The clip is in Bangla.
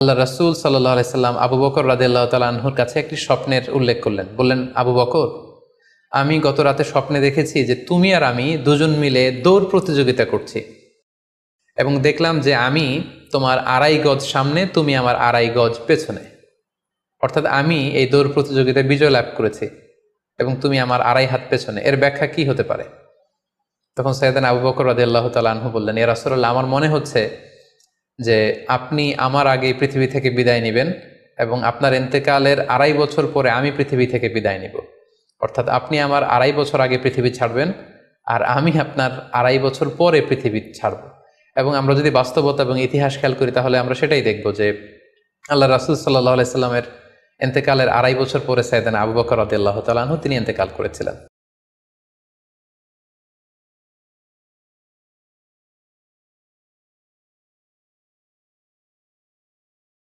আল্লাহ রাসূল সাল্লাল্লাহু আলাইহি সাল্লাম আবু বকর রাদিয়াল্লাহু তাআলা আনহুর কাছে একটি স্বপ্নের উল্লেখ করলেন। বললেন, আবু বকর, আমি গত রাতে স্বপ্নে দেখেছি যে তুমি আর আমি দুজন মিলে দৌড় প্রতিযোগিতা করছি এবং দেখলাম যে আমি তোমার 2.5 গজ সামনে, তুমি আমার 2.5 গজ পেছনে। অর্থাৎ আমি এই দৌড় প্রতিযোগিতায় বিজয় লাভ করেছি এবং তুমি আমার 2.5 হাত পেছনে। এর ব্যাখ্যা কি হতে পারে? তখন সাইয়েদনা আবু বকর রাদিয়াল্লাহু তাআলা আনহু বললেন, ইয়া রাসূলুল্লাহ, আমার মনে হচ্ছে যে আপনি আমার আগে পৃথিবী থেকে বিদায় নেবেন এবং আপনার ইন্তেকালের 2.5 বছর পরে আমি পৃথিবী থেকে বিদায় নিব। অর্থাৎ আপনি আমার 2.5 বছর আগে পৃথিবী ছাড়বেন আর আমি আপনার 2.5 বছর পরে পৃথিবী ছাড়ব। এবং আমরা যদি বাস্তবতা এবং ইতিহাস খেয়াল করি তাহলে আমরা সেটাই দেখব যে আল্লাহ রাসূল সাল্লাল্লাহু আলাইহি সাল্লামের ইন্তেকালের 2.5 বছর পরে সাইয়েদনা আবু বকর রাদিয়াল্লাহু তাআলা আনহু তিনি ইন্তেকাল করেছিলেন।